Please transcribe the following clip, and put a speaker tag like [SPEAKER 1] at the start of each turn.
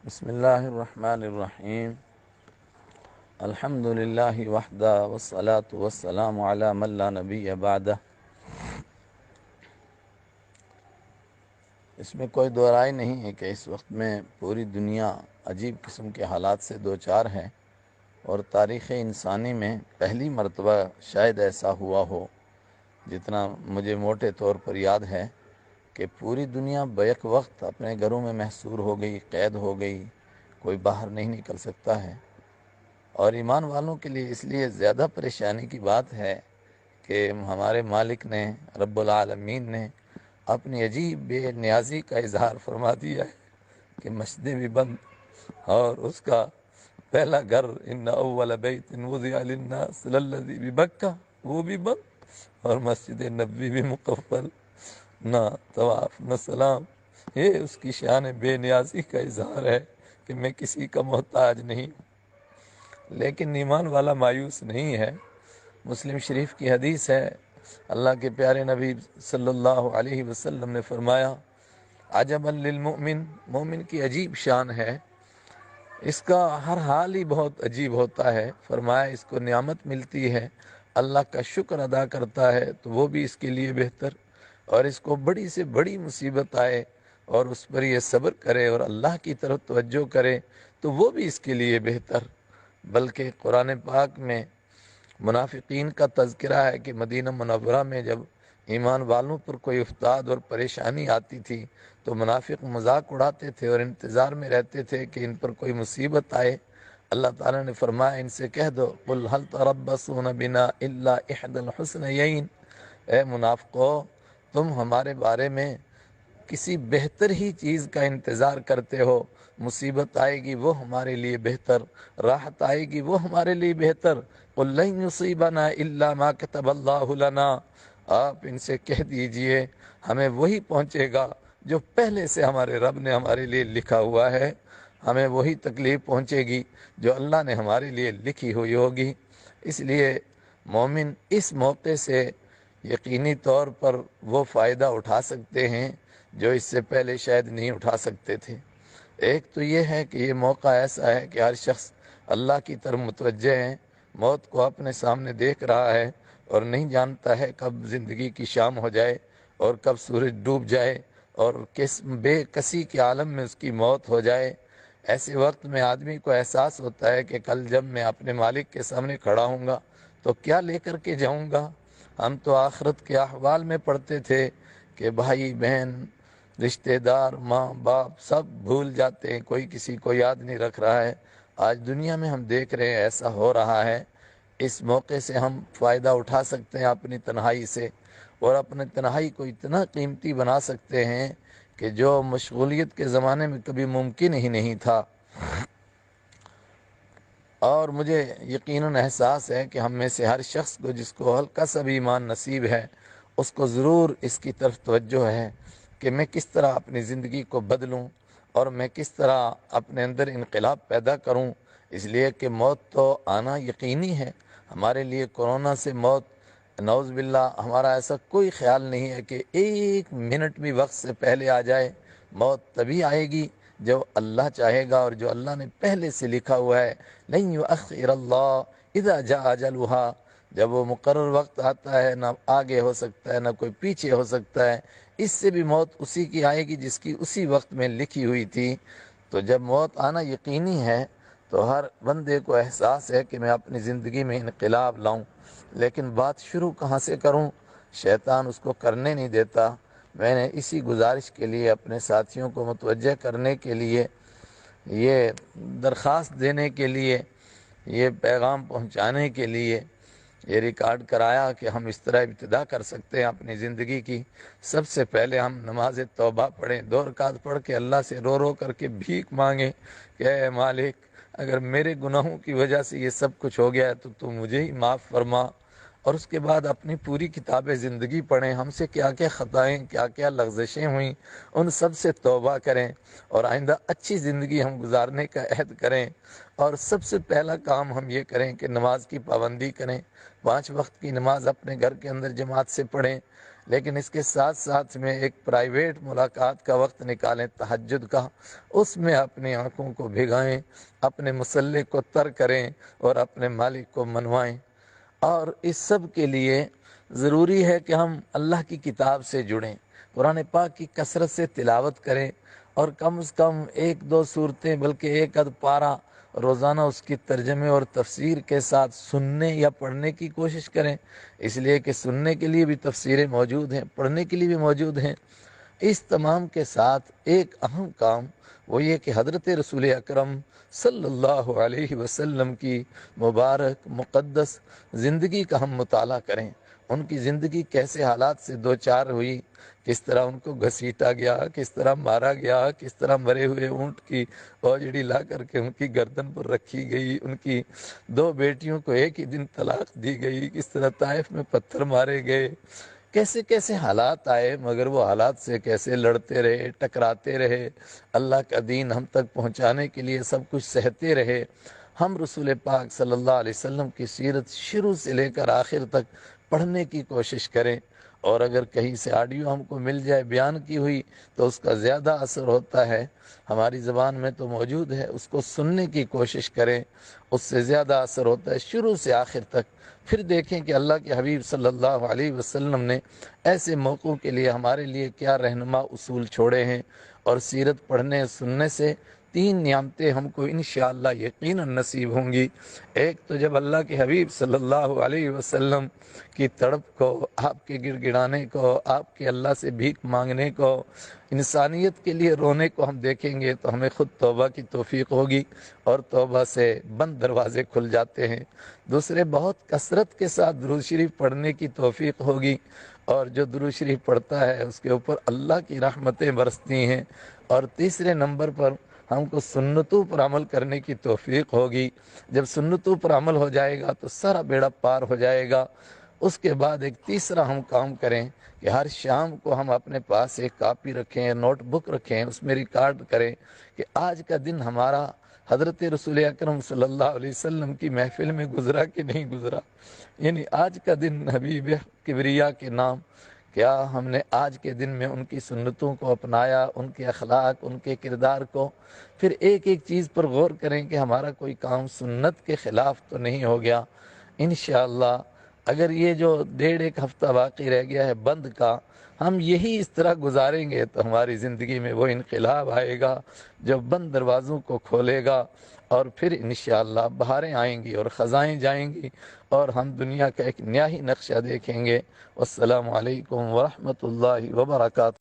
[SPEAKER 1] بسم اللہ الرحمن الرحیم الحمد للہ وحدہ والصلاة والسلام علی من لا نبی بعدہ۔ اس میں کوئی دو رائے نہیں ہے کہ اس وقت میں پوری دنیا عجیب قسم کے حالات سے دوچار ہے، اور تاریخ انسانی میں پہلی مرتبہ شاید ایسا ہوا ہو، جتنا مجھے موٹے طور پر یاد ہے، کہ پوری دنیا بیک وقت اپنے گھروں میں محصور ہو گئی، قید ہو گئی، کوئی باہر نہیں نکل سکتا ہے۔ اور ایمان والوں کے لیے اس لیے زیادہ پریشانی کی بات ہے کہ ہمارے مالک نے، رب العالمین نے اپنی عجیب بے نیازی کا اظہار فرما دیا ہے کہ مسجدیں بھی بند، اور اس کا پہلا گھر ان اول بیت وضع للناس للذی ببکہ وہ بھی بند، اور مسجد نبوی بھی مقفل، نہ طواف نہ سلام۔ یہ اس کی شان بے نیازی کا اظہار ہے کہ میں کسی کا محتاج نہیں ہوں۔ لیکن ایمان والا مایوس نہیں ہے۔ مسلم شریف کی حدیث ہے، اللہ کے پیارے نبی صلی اللہ علیہ وسلم نے فرمایا، عجبا للمؤمن، مومن کی عجیب شان ہے، اس کا ہر حال ہی بہت عجیب ہوتا ہے۔ فرمایا اس کو نعمت ملتی ہے، اللہ کا شکر ادا کرتا ہے تو وہ بھی اس کے لیے بہتر، اور اس کو بڑی سے بڑی مصیبت آئے اور اس پر یہ صبر کرے اور اللہ کی طرف توجہ کرے تو وہ بھی اس کے لیے بہتر۔ بلکہ قرآن پاک میں منافقین کا تذکرہ ہے کہ مدینہ منورہ میں جب ایمان والوں پر کوئی افتاد اور پریشانی آتی تھی تو منافق مذاق اڑاتے تھے اور انتظار میں رہتے تھے کہ ان پر کوئی مصیبت آئے۔ اللہ تعالیٰ نے فرمایا ان سے کہہ دو، قل هل تربصون بنا الا احدى الحسنيين، اے منافقو تم ہمارے بارے میں کسی بہتر ہی چیز کا انتظار کرتے ہو، مصیبت آئے گی وہ ہمارے لیے بہتر، راحت آئے گی وہ ہمارے لیے بہتر۔ قل لن يصيبنا الا ما كتب الله لنا، آپ ان سے کہہ دیجئے ہمیں وہی پہنچے گا جو پہلے سے ہمارے رب نے ہمارے لیے لکھا ہوا ہے، ہمیں وہی تکلیف پہنچے گی جو اللہ نے ہمارے لیے لکھی ہوئی ہوگی۔ اس لیے مومن اس موقع سے یقینی طور پر وہ فائدہ اٹھا سکتے ہیں جو اس سے پہلے شاید نہیں اٹھا سکتے تھے۔ ایک تو یہ ہے کہ یہ موقع ایسا ہے کہ ہر شخص اللہ کی طرف متوجہ ہے، موت کو اپنے سامنے دیکھ رہا ہے اور نہیں جانتا ہے کب زندگی کی شام ہو جائے اور کب سورج ڈوب جائے اور کس بے کسی کے عالم میں اس کی موت ہو جائے۔ ایسے وقت میں آدمی کو احساس ہوتا ہے کہ کل جب میں اپنے مالک کے سامنے کھڑا ہوں گا تو کیا لے کر کے جاؤں گا۔ ہم تو آخرت کے احوال میں پڑھتے تھے کہ بھائی بہن رشتہ دار ماں باپ سب بھول جاتے ہیں، کوئی کسی کو یاد نہیں رکھ رہا ہے۔ آج دنیا میں ہم دیکھ رہے ہیں ایسا ہو رہا ہے۔ اس موقع سے ہم فائدہ اٹھا سکتے ہیں اپنی تنہائی سے، اور اپنے تنہائی کو اتنا قیمتی بنا سکتے ہیں کہ جو مشغولیت کے زمانے میں کبھی ممکن ہی نہیں تھا۔ اور مجھے یقیناً احساس ہے کہ ہم میں سے ہر شخص کو جس کو ہلکا سا بھی ایمان نصیب ہے اس کو ضرور اس کی طرف توجہ ہے کہ میں کس طرح اپنی زندگی کو بدلوں اور میں کس طرح اپنے اندر انقلاب پیدا کروں۔ اس لیے کہ موت تو آنا یقینی ہے، ہمارے لیے کورونا سے موت نعوذ باللہ ہمارا ایسا کوئی خیال نہیں ہے کہ ایک منٹ بھی وقت سے پہلے آ جائے۔ موت تبھی آئے گی جو اللہ چاہے گا اور جو اللہ نے پہلے سے لکھا ہوا ہے، لن یؤخر اللہ اذا جاء اجلھا، جب وہ مقرر وقت آتا ہے نہ آگے ہو سکتا ہے نہ کوئی پیچھے ہو سکتا ہے۔ اس سے بھی موت اسی کی آئے گی جس کی اسی وقت میں لکھی ہوئی تھی۔ تو جب موت آنا یقینی ہے تو ہر بندے کو احساس ہے کہ میں اپنی زندگی میں انقلاب لاؤں، لیکن بات شروع کہاں سے کروں؟ شیطان اس کو کرنے نہیں دیتا۔ میں نے اسی گزارش کے لیے اپنے ساتھیوں کو متوجہ کرنے کے لیے، یہ درخواست دینے کے لیے، یہ پیغام پہنچانے کے لیے یہ ریکارڈ کرایا کہ ہم اس طرح ابتدا کر سکتے ہیں اپنی زندگی کی۔ سب سے پہلے ہم نماز توبہ پڑھیں، 2 رکعت پڑھ کے اللہ سے رو رو کر کے بھیک مانگیں کہ اے مالک اگر میرے گناہوں کی وجہ سے یہ سب کچھ ہو گیا ہے تو تو مجھے ہی معاف فرما۔ اور اس کے بعد اپنی پوری کتاب زندگی پڑھیں، ہم سے کیا کیا خطائیں کیا کیا لغزشیں ہوئیں ان سب سے توبہ کریں اور آئندہ اچھی زندگی ہم گزارنے کا عہد کریں۔ اور سب سے پہلا کام ہم یہ کریں کہ نماز کی پابندی کریں، 5 وقت کی نماز اپنے گھر کے اندر جماعت سے پڑھیں۔ لیکن اس کے ساتھ ساتھ میں ایک پرائیویٹ ملاقات کا وقت نکالیں تہجد کا، اس میں اپنی آنکھوں کو بھگائیں، اپنے مسلح کو تر کریں اور اپنے مالک کو منوائیں۔ اور اس سب کے لیے ضروری ہے کہ ہم اللہ کی کتاب سے جڑیں، قرآن پاک کی کثرت سے تلاوت کریں، اور کم از کم ایک دو صورتیں بلکہ ایک آدھ پارہ روزانہ اس کی ترجمے اور تفسیر کے ساتھ سننے یا پڑھنے کی کوشش کریں، اس لیے کہ سننے کے لیے بھی تفسیریں موجود ہیں، پڑھنے کے لیے بھی موجود ہیں۔ اس تمام کے ساتھ ایک اہم کام وہ یہ کہ حضرت رسول اکرم صلی اللہ علیہ وسلم کی مبارک مقدس زندگی کا ہم مطالعہ کریں، ان کی زندگی کیسے حالات سے دوچار ہوئی، کس طرح ان کو گھسیٹا گیا، کس طرح مارا گیا، کس طرح مرے ہوئے اونٹ کی اوجڑی لا کر کے ان کی گردن پر رکھی گئی، ان کی دو بیٹیوں کو ایک ہی دن طلاق دی گئی، کس طرح طائف میں پتھر مارے گئے، کیسے کیسے حالات آئے، مگر وہ حالات سے کیسے لڑتے رہے، ٹکراتے رہے، اللہ کا دین ہم تک پہنچانے کے لیے سب کچھ سہتے رہے۔ ہم رسول پاک صلی اللہ علیہ وسلم کی سیرت شروع سے لے کر آخر تک پڑھنے کی کوشش کریں، اور اگر کہیں سے آڈیو ہم کو مل جائے بیان کی ہوئی تو اس کا زیادہ اثر ہوتا ہے، ہماری زبان میں تو موجود ہے، اس کو سننے کی کوشش کریں، اس سے زیادہ اثر ہوتا ہے شروع سے آخر تک۔ پھر دیکھیں کہ اللہ کے حبیب صلی اللہ علیہ وسلم نے ایسے موقعوں کے لیے ہمارے لیے کیا رہنما اصول چھوڑے ہیں، اور سیرت پڑھنے سننے سے تین نعمتیں ہم کو انشاءاللہ یقیناً نصیب ہوں گی۔ ایک تو جب اللہ کے حبیب صلی اللہ علیہ وسلم کی تڑپ کو، آپ کے گڑ گڑانے کو، آپ کے اللہ سے بھیک مانگنے کو، انسانیت کے لیے رونے کو ہم دیکھیں گے تو ہمیں خود توبہ کی توفیق ہوگی، اور توبہ سے بند دروازے کھل جاتے ہیں۔ دوسرے، بہت کثرت کے ساتھ درود شریف پڑھنے کی توفیق ہوگی، اور جو درود شریف پڑھتا ہے اس کے اوپر اللہ کی رحمتیں برستی ہیں۔ اور تیسرے نمبر پر ہم کو سنتوں پر عمل کرنے کی توفیق ہوگی۔ جب سنتوں پر عمل ہو جائے گا تو سارا بیڑا پار ہو جائے گا۔ اس کے بعد ایک تیسرا ہم کام کریں کہ ہر شام کو ہم اپنے پاس ایک کاپی رکھیں، نوٹ بک رکھیں، اس میں ریکارڈ کریں کہ آج کا دن ہمارا حضرت رسول اکرم صلی اللہ علیہ وسلم کی محفل میں گزرا کہ نہیں گزرا، یعنی آج کا دن حبیب کبریا کے نام، کیا ہم نے آج کے دن میں ان کی سنتوں کو اپنایا، ان کے اخلاق، ان کے کردار کو۔ پھر ایک ایک چیز پر غور کریں کہ ہمارا کوئی کام سنت کے خلاف تو نہیں ہو گیا۔ انشاءاللہ اگر یہ جو ڈیڑھ ایک ہفتہ باقی رہ گیا ہے بند کا، ہم یہی اس طرح گزاریں گے تو ہماری زندگی میں وہ انقلاب آئے گا جو بند دروازوں کو کھولے گا، اور پھر انشاءاللہ بہاریں آئیں گی اور خزائیں جائیں گی، اور ہم دنیا کا ایک نیا ہی نقشہ دیکھیں گے۔ والسلام علیکم ورحمۃ اللہ وبرکاتہ۔